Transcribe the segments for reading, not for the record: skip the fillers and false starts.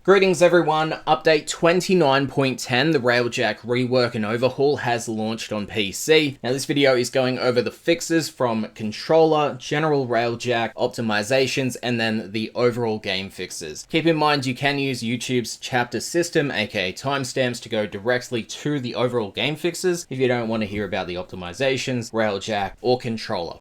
Greetings everyone, update 29.10, the Railjack rework and overhaul has launched on PC. Now this video is going over the fixes from controller, general Railjack, optimizations, and then the overall game fixes. Keep in mind you can use YouTube's chapter system, aka timestamps, to go directly to the overall game fixes if you don't want to hear about the optimizations, Railjack, or controller.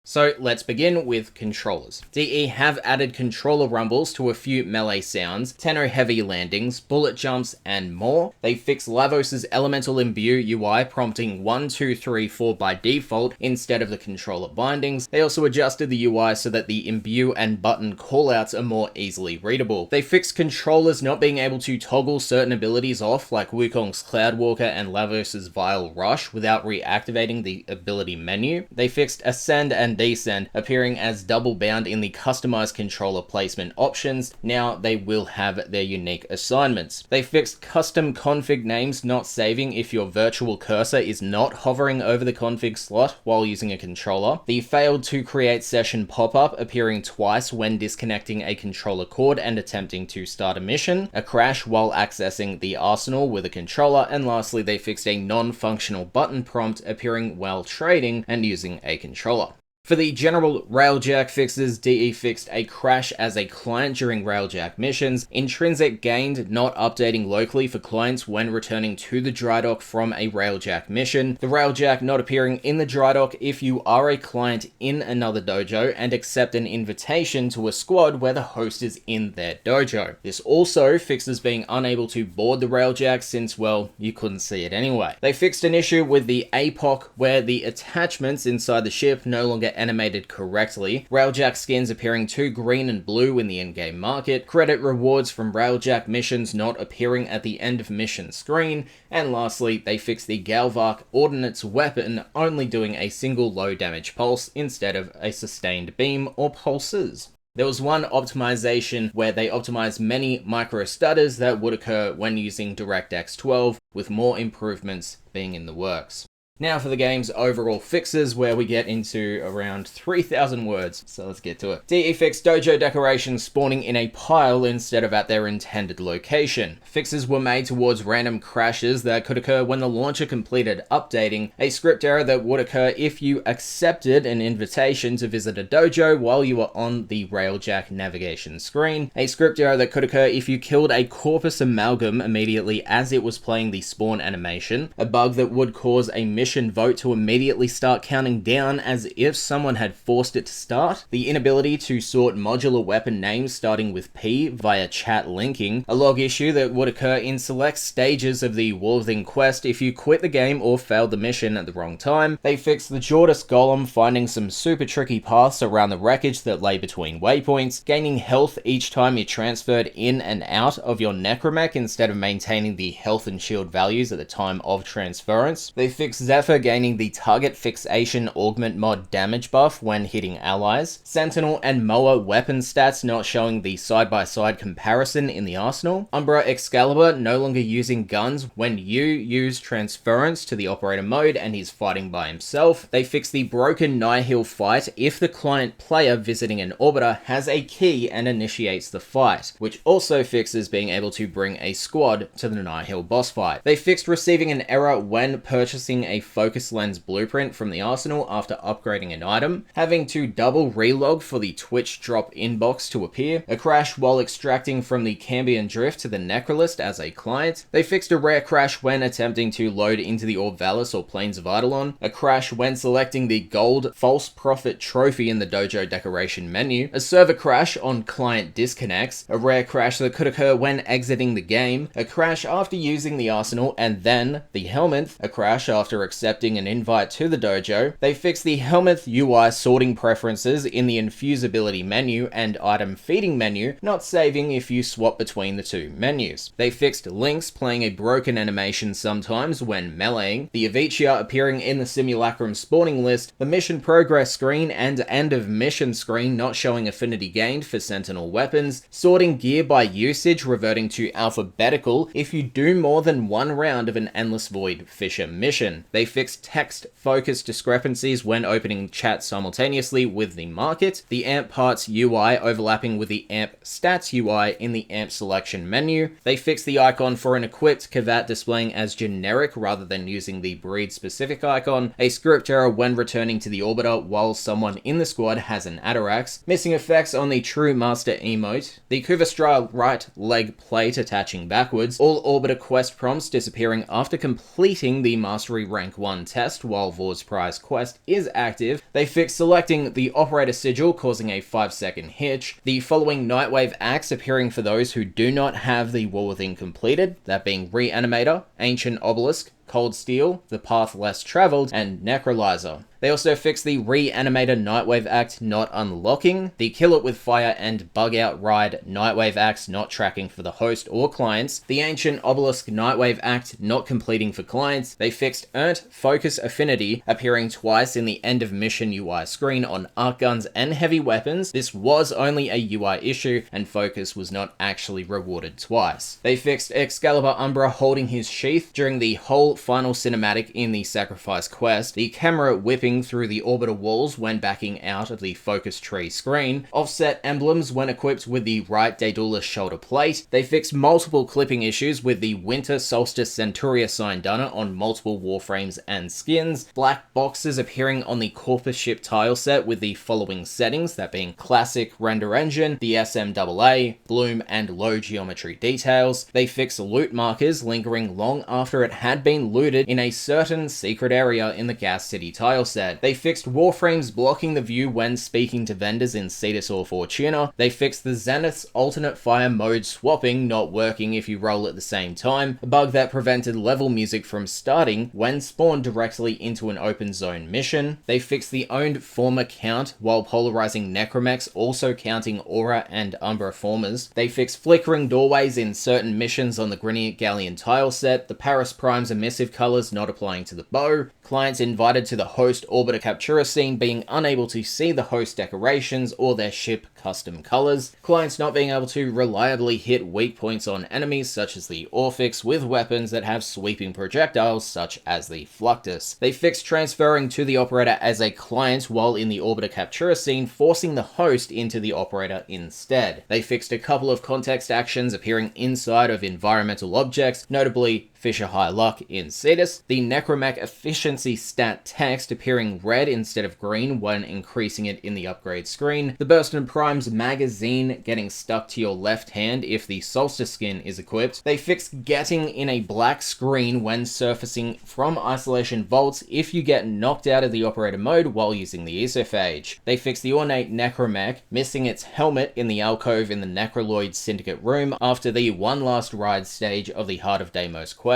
So let's begin with controllers. DE have added controller rumbles to a few melee sounds, tenno heavy landings, bullet jumps, and more. They fixed Lavos's elemental imbue UI prompting 1, 2, 3, 4 by default instead of the controller bindings. They also adjusted the UI so that the imbue and button callouts are more easily readable. They fixed controllers not being able to toggle certain abilities off like Wukong's Cloudwalker and Lavos's Vile Rush without reactivating the ability menu. They fixed Ascend and Descend appearing as double bound in the customized controller placement options. Now they will have their unique assignments. They fixed custom config names not saving if your virtual cursor is not hovering over the config slot while using a controller. The failed to create session pop-up appearing twice when disconnecting a controller cord and attempting to start a mission. A crash while accessing the arsenal with a controller. And lastly, they fixed a non-functional button prompt appearing while trading and using a controller. For the general Railjack fixes, DE fixed a crash as a client during Railjack missions, intrinsic gained not updating locally for clients when returning to the dry dock from a Railjack mission, the Railjack not appearing in the dry dock if you are a client in another dojo and accept an invitation to a squad where the host is in their dojo. This also fixes being unable to board the Railjack since, well, you couldn't see it anyway. They fixed an issue with the APOC where the attachments inside the ship no longer animated correctly, Railjack skins appearing too green and blue in the in-game market, credit rewards from Railjack missions not appearing at the end of mission screen, and lastly, they fixed the Galvark ordnance weapon only doing a single low damage pulse instead of a sustained beam or pulses. There was one optimization where they optimized many micro stutters that would occur when using DirectX 12, with more improvements being in the works. Now for the game's overall fixes, where we get into around 3,000 words, so let's get to it. DE fixed dojo decorations spawning in a pile instead of at their intended location. Fixes were made towards random crashes that could occur when the launcher completed updating, a script error that would occur if you accepted an invitation to visit a dojo while you were on the Railjack navigation screen, a script error that could occur if you killed a corpus amalgam immediately as it was playing the spawn animation, a bug that would cause a mission vote to immediately start counting down as if someone had forced it to start, the inability to sort modular weapon names starting with P via chat linking, a log issue that would occur in select stages of the Warframe quest if you quit the game or failed the mission at the wrong time. They fixed the Jordis Golem finding some super tricky paths around the wreckage that lay between waypoints, gaining health each time you transferred in and out of your necromech instead of maintaining the health and shield values at the time of transference. They fixed Zephyr gaining the target fixation augment mod damage buff when hitting allies, Sentinel and Moa weapon stats not showing the side-by-side comparison in the arsenal, Umbra Excalibur no longer using guns when you use transference to the operator mode and he's fighting by himself. They fixed the broken Nihil fight if the client player visiting an orbiter has a key and initiates the fight, which also fixes being able to bring a squad to the Nihil boss fight. They fixed receiving an error when purchasing a focus lens blueprint from the arsenal after upgrading an item, having to double relog for the Twitch drop inbox to appear, a crash while extracting from the Cambion Drift to the Necrolist as a client. They fixed a rare crash when attempting to load into the Orb Valis or Plains of Eidolon, a crash when selecting the gold False Prophet trophy in the dojo decoration menu, a server crash on client disconnects, a rare crash that could occur when exiting the game, a crash after using the arsenal and then the Helminth, a crash after accepting an invite to the dojo. They fixed the Helminth UI sorting preferences in the infusability menu and item feeding menu, not saving if you swap between the two menus. They fixed Lynx playing a broken animation sometimes when meleeing, the Avicia appearing in the simulacrum spawning list, the mission progress screen and end of mission screen not showing affinity gained for Sentinel weapons, sorting gear by usage reverting to alphabetical if you do more than one round of an Endless Void Fisher mission. They They fixed text focus discrepancies when opening chat simultaneously with the market, the AMP parts UI overlapping with the AMP stats UI in the AMP selection menu. They fixed the icon for an equipped Kavat displaying as generic rather than using the breed specific icon, a script error when returning to the orbiter while someone in the squad has an Atarax, missing effects on the True Master emote, the Kuvastra right leg plate attaching backwards, all orbiter quest prompts disappearing after completing the Mastery Rank 1 test while Vor's Prize quest is active. They fixed selecting the operator sigil causing a 5-second hitch, the following Nightwave acts appearing for those who do not have the War Within completed, that being Reanimator, Ancient Obelisk, Cold Steel, The Path Less Traveled, and Necrolyzer. They also fixed the Reanimator Nightwave Act not unlocking, the Kill It With Fire and Bug Out Ride Nightwave Acts not tracking for the host or clients, the Ancient Obelisk Nightwave Act not completing for clients. They fixed Ernt Focus Affinity appearing twice in the end of mission UI screen on arc guns and heavy weapons. This was only a UI issue and focus was not actually rewarded twice. They fixed Excalibur Umbra holding his sheath during the whole final cinematic in the Sacrifice quest, the camera whipping through the orbiter walls when backing out of the focus tree screen, offset emblems when equipped with the right Daedalus shoulder plate. They fixed multiple clipping issues with the Winter Solstice Centuria sign Dunner on multiple warframes and skins, black boxes appearing on the Corpus ship tile set with the following settings, that being Classic Render Engine, the SMAA, Bloom, and Low Geometry Details. They fixed loot markers lingering long after it had been looted in a certain secret area in the Gas City tile set. They fixed warframes blocking the view when speaking to vendors in Cetus or Fortuna. They fixed the Zenith's alternate fire mode swapping not working if you roll at the same time, a bug that prevented level music from starting when spawned directly into an open zone mission. They fixed the owned former count while polarizing necromechs also counting aura and umbra formers. They fixed flickering doorways in certain missions on the Griniot Galleon tile set, the Paris Prime's emissive colors not applying to the bow, clients invited to the host orbiter captura scene being unable to see the host decorations or their ship custom colors, clients not being able to reliably hit weak points on enemies such as the Orphix with weapons that have sweeping projectiles such as the Fluctus. They fixed transferring to the operator as a client while in the orbiter captura scene, forcing the host into the operator instead. They fixed a couple of context actions appearing inside of environmental objects, notably Fisher High Luck in Cetus, the Necromech efficiency stat text appearing red instead of green when increasing it in the upgrade screen, the Burst and Prime's magazine getting stuck to your left hand if the Solstice skin is equipped. They fixed getting in a black screen when surfacing from isolation vaults if you get knocked out of the operator mode while using the Isophage. They fixed the ornate Necromech missing its helmet in the alcove in the Necroloid Syndicate room after the One Last Ride stage of the Heart of Deimos quest.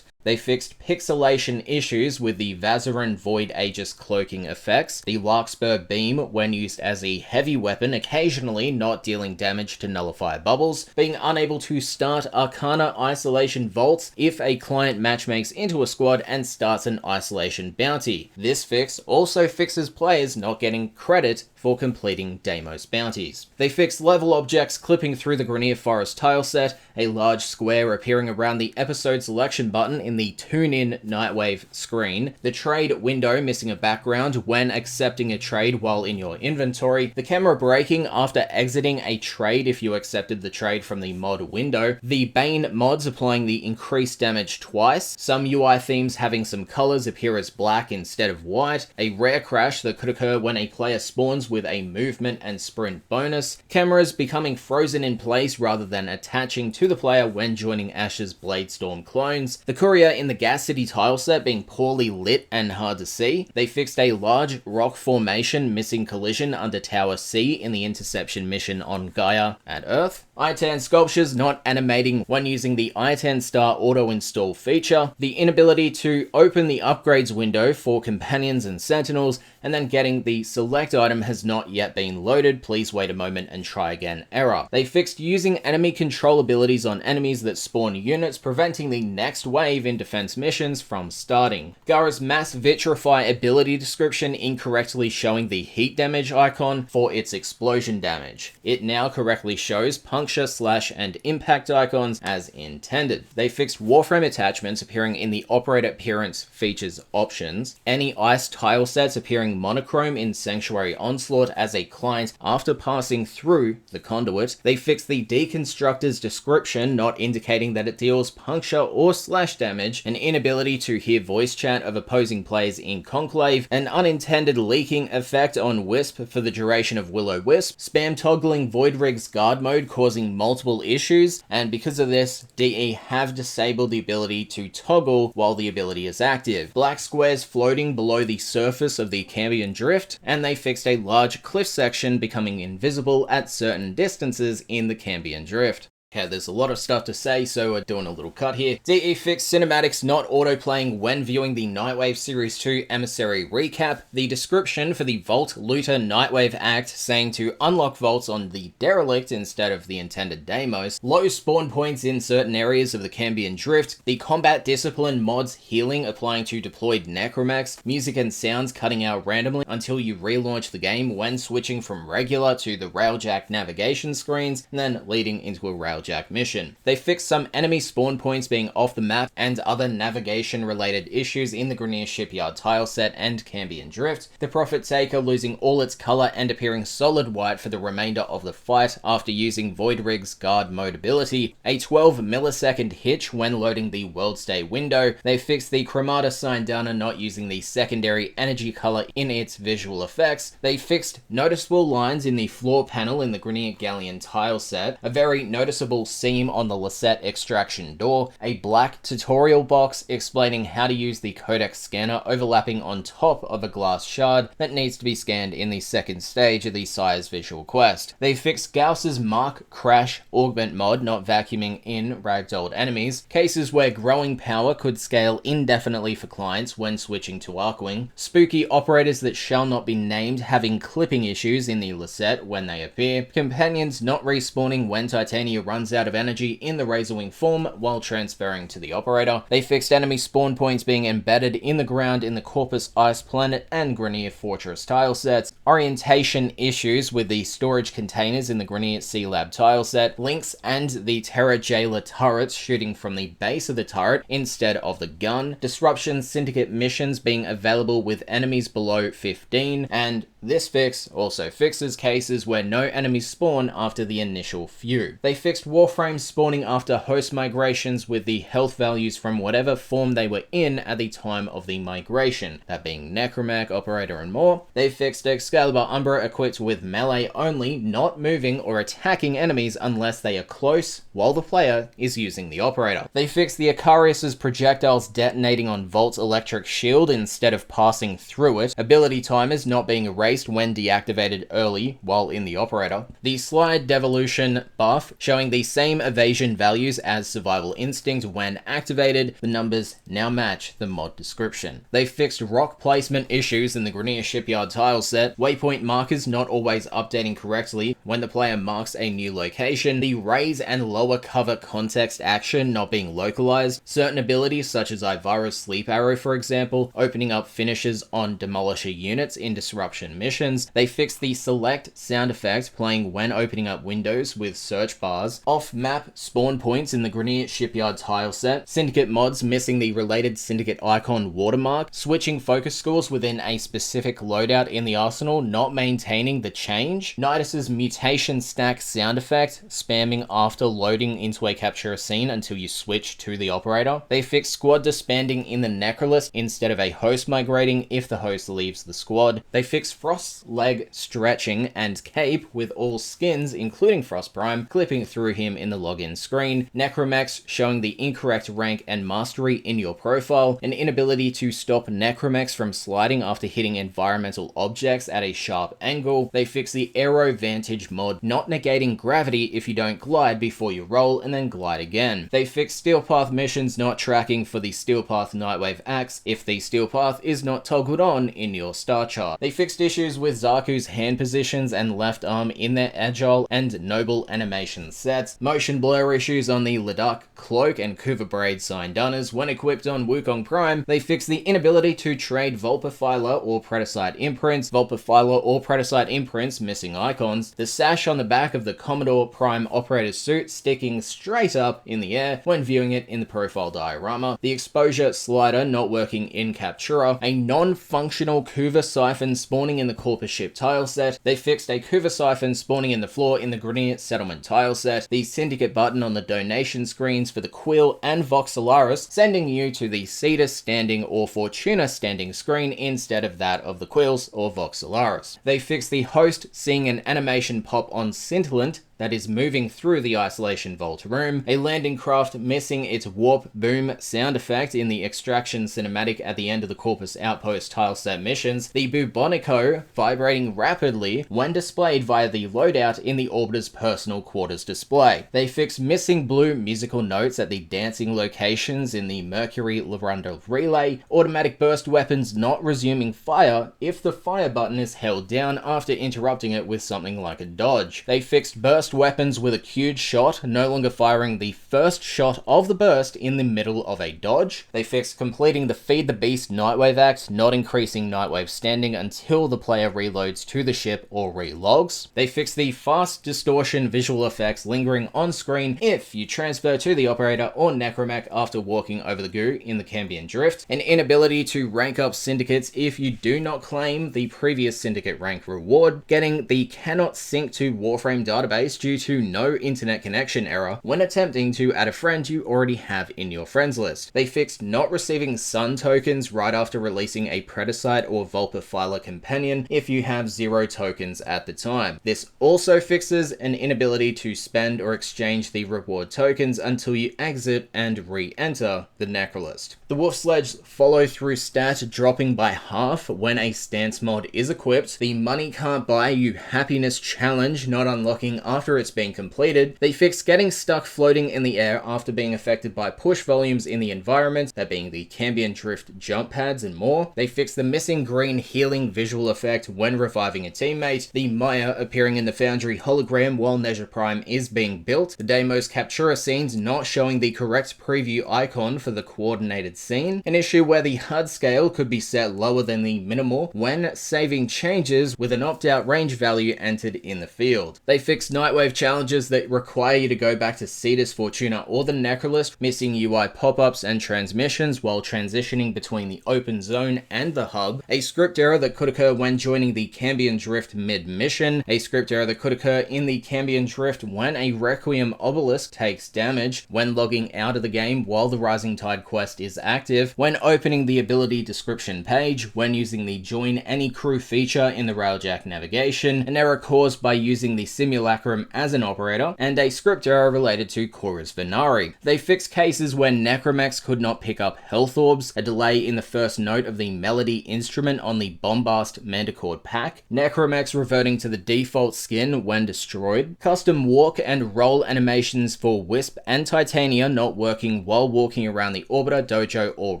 They fixed pixelation issues with the Vazarin Void Aegis cloaking effects, the Larkspur beam when used as a heavy weapon occasionally not dealing damage to nullify bubbles, being unable to start Arcana isolation vaults if a client matchmakes into a squad and starts an isolation bounty. This fix also fixes players not getting credit for completing Deimos bounties. They fixed level objects clipping through the Grenier Forest tile set, a large square appearing around the episode selection button in the Tune-In Nightwave screen, the trade window missing a background when accepting a trade while in your inventory, the camera breaking after exiting a trade if you accepted the trade from the mod window, the Bane mods applying the increased damage twice, some UI themes having some colors appear as black instead of white, a rare crash that could occur when a player spawns with a movement and sprint bonus, cameras becoming frozen in place rather than attaching to the player when joining Ash's Bladestorm clones, the courier in the Gas City tile set being poorly lit and hard to see. They fixed a large rock formation missing collision under Tower C in the interception mission on Gaia at Earth, I-10 sculptures not animating when using the I-10 star auto install feature, the inability to open the upgrades window for companions and sentinels, and then getting the select item has not yet been loaded, please wait a moment and try again error. They fixed using enemy control abilities on enemies that spawn units, preventing the next wave in defense missions from starting. Gara's mass vitrify ability description incorrectly showing the heat damage icon for its explosion damage. It now correctly shows puncture, slash, and impact icons as intended. They fixed Warframe attachments appearing in the operator appearance features options, any ice tile sets appearing monochrome in Sanctuary Onslaught as a client after passing through the conduit. They fixed the deconstructor's description not indicating that it deals puncture or slash damage, an inability to hear voice chat of opposing players in Conclave, an unintended leaking effect on Wisp for the duration of Will-O-Wisp, spam toggling Void Rig's guard mode causing multiple issues, and because of this, DE have disabled the ability to toggle while the ability is active. Black squares floating below the surface of the Cambion Drift, and they fixed a large cliff section becoming invisible at certain distances in the Cambion Drift. Okay, there's a lot of stuff to say, so we're doing a little cut here. DE fixed cinematics not auto-playing when viewing the Nightwave Series 2 Emissary recap. The description for the Vault Looter Nightwave Act saying to unlock vaults on the Derelict instead of the intended Deimos. Low spawn points in certain areas of the Cambion Drift. The Combat Discipline mods healing applying to deployed Necromechs. Music and sounds cutting out randomly until you relaunch the game when switching from regular to the Railjack navigation screens, and then leading into a Railjack mission. They fixed some enemy spawn points being off the map and other navigation related issues in the Grineer Shipyard tileset and Cambion Drift. The Prophet Taker losing all its color and appearing solid white for the remainder of the fight after using Void Rig's guard mode ability. A 12 millisecond hitch when loading the World State window. They fixed the Chromata Signdana not using the secondary energy color in its visual effects. They fixed noticeable lines in the floor panel in the Grineer Galleon tileset. A very noticeable seam on the Lisette extraction door, a black tutorial box explaining how to use the codec scanner overlapping on top of a glass shard that needs to be scanned in the second stage of the Sire's visual quest. They fixed Gauss's Mark Crash Augment mod not vacuuming in ragdolled enemies, cases where growing power could scale indefinitely for clients when switching to Archwing, spooky operators that shall not be named having clipping issues in the Lisette when they appear, companions not respawning when Titania runs out of energy in the Razorwing form while transferring to the operator. They fixed enemy spawn points being embedded in the ground in the Corpus Ice Planet and Grineer Fortress tilesets, orientation issues with the storage containers in the Grineer Sea Lab tileset, links and the Terra Jailer turrets shooting from the base of the turret instead of the gun, disruption syndicate missions being available with enemies below 15, and this fix also fixes cases where no enemies spawn after the initial few. They fixed Warframe spawning after host migrations with the health values from whatever form they were in at the time of the migration, that being Necromech, Operator, and more. They fixed Excalibur Umbra equipped with melee only, not moving or attacking enemies unless they are close while the player is using the Operator. They fixed the Icarius's projectiles detonating on Volt's electric shield instead of passing through it, ability timers not being erased when deactivated early while in the Operator. The Slide Devolution buff showing the same evasion values as Survival Instinct when activated, the numbers now match the mod description. They fixed rock placement issues in the Grineer Shipyard tileset, waypoint markers not always updating correctly when the player marks a new location, the raise and lower cover context action not being localized, certain abilities such as Ivara's Sleep Arrow for example, opening up finishes on Demolisher units in Disruption missions. They fixed the select sound effect playing when opening up windows with search bars, off-map spawn points in the Grineer Shipyard tileset, Syndicate mods missing the related Syndicate icon watermark, switching focus scores within a specific loadout in the arsenal not maintaining the change, Nidus's mutation stack sound effect spamming after loading into a capture scene until you switch to the Operator. They fixed squad disbanding in the Necrolist instead of a host migrating if the host leaves the squad. They fixed Frost's leg stretching and cape with all skins including Frost Prime clipping through him in the login screen, Necromechs showing the incorrect rank and mastery in your profile, an inability to stop Necromechs from sliding after hitting environmental objects at a sharp angle. They fix the Aero Vantage mod not negating gravity if you don't glide before you roll and then glide again. They fix Steel Path missions not tracking for the Steel Path Nightwave axe if the Steel Path is not toggled on in your star chart. They fixed issues issues with Zaku's hand positions and left arm in their Agile and Noble animation sets, motion blur issues on the Ladakh cloak and Kuva braid Sign-Dunners when equipped on Wukong Prime. They fixed the inability to trade Vulpaphyla or Predacite imprints, Vulpaphyla or Predacite imprints missing icons, the sash on the back of the Commodore Prime operator suit sticking straight up in the air when viewing it in the profile diorama, the exposure slider not working in Captura, a non-functional Kuva siphon spawning in the Corpus ship tile set. They fixed a Kuva siphon spawning in the floor in the Grenier settlement tile set, the Syndicate button on the donation screens for the Quill and Voxelaris, sending you to the Cetus standing or Fortuna standing screen instead of that of the Quills or Voxelaris. They fixed the host seeing an animation pop on Scintillant that is moving through the Isolation Vault room, a landing craft missing its warp boom sound effect in the extraction cinematic at the end of the Corpus Outpost tileset missions, the Bubonico vibrating rapidly when displayed via the loadout in the Orbiter's personal quarters display. They fixed missing blue musical notes at the dancing locations in the Mercury Larundel relay, automatic burst weapons not resuming fire if the fire button is held down after interrupting it with something like a dodge. They fixed burst weapons with a queued shot, no longer firing the first shot of the burst in the middle of a dodge. They fixed completing the Feed the Beast Nightwave act, not increasing Nightwave standing until the player reloads to the ship or relogs. They fixed the fast distortion visual effects lingering on screen if you transfer to the operator or necromech after walking over the goo in the Cambion Drift, an inability to rank up syndicates if you do not claim the previous syndicate rank reward, getting the cannot sync to Warframe database due to no internet connection error when attempting to add a friend you already have in your friends list. They fixed not receiving Sun tokens right after releasing a Predacite or Vulpaphyla companion if you have 0 tokens at the time. This also fixes an inability to spend or exchange the reward tokens until you exit and re-enter the Necrolist. The Wolf Sledge follow-through stat dropping by half when a stance mod is equipped, the Money Can't Buy You Happiness challenge not unlocking after it's been completed. They fixed getting stuck floating in the air after being affected by push volumes in the environment, that being the Cambion Drift jump pads and more. They fixed the missing green healing visual effect when reviving a teammate, the Maya appearing in the Foundry hologram while Nezha Prime is being built, the Deimos Captura scenes not showing the correct preview icon for the coordinated scene, an issue where the HUD scale could be set lower than the minimal when saving changes with an opt-out range value entered in the field. They fixed Nightwave challenges that require you to go back to Cetus, Fortuna, or the Necrolist, missing UI pop-ups and transmissions while transitioning between the open zone and the hub, a script error that could occur when joining the Cambion Drift mid-mission, a script error that could occur in the Cambion Drift when a Requiem Obelisk takes damage, when logging out of the game while the Rising Tide quest is active, when opening the ability description page, when using the Join Any Crew feature in the Railjack navigation, an error caused by using the Simulacrum as an operator, and a script error related to Chorus Venari. They fixed cases where Necromechs could not pick up health orbs, a delay in the first note of the melody instrument on the Bombast Manticore pack, Necromechs reverting to the default skin when destroyed, custom walk and roll animations for Wisp and Titania not working while walking around the Orbiter, Dojo, or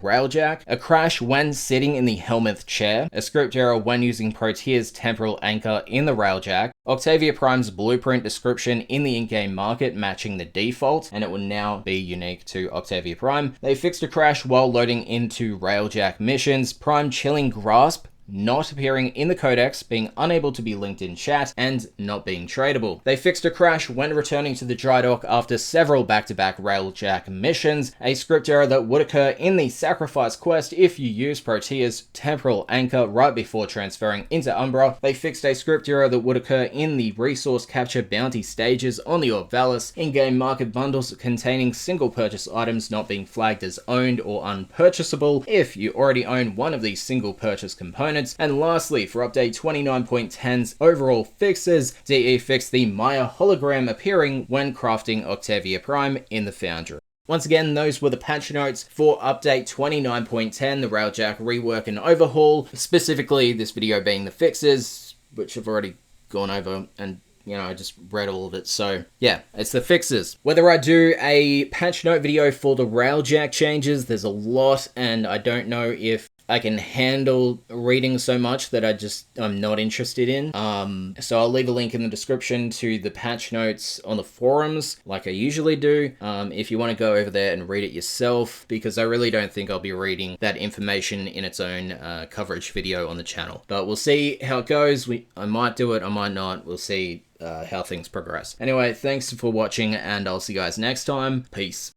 Railjack, a crash when sitting in the Helmuth chair, a script error when using Protea's Temporal Anchor in the Railjack, Octavia Prime's blueprint description in the in-game market matching the default, and it will now be unique to Octavia Prime. They fixed a crash while loading into Railjack missions, Prime Chilling Grasp not appearing in the codex, being unable to be linked in chat, and not being tradable. They fixed a crash when returning to the dry dock after several back-to-back Railjack missions, a script error that would occur in the Sacrifice quest if you use Protea's Temporal Anchor right before transferring into Umbra. They fixed a script error that would occur in the Resource Capture Bounty stages on the Orb Valis, in-game market bundles containing single purchase items not being flagged as owned or unpurchasable if you already own one of these single purchase components. And lastly, for update 29.10's overall fixes, DE fixed the Maya hologram appearing when crafting Octavia Prime in the Foundry. Once again, those were the patch notes for update 29.10, the Railjack rework and overhaul, specifically this video being the fixes, which I've already gone over and I just read all of it. So yeah, it's the fixes. Whether I do a patch note video for the Railjack changes, there's a lot, and I don't know if I can handle reading so much that I'm not interested in. So I'll leave a link in the description to the patch notes on the forums, like I usually do, if you want to go over there and read it yourself, because I really don't think I'll be reading that information in its own coverage video on the channel. But we'll see how it goes. I might do it, I might not. We'll see how things progress. Anyway, thanks for watching, and I'll see you guys next time. Peace.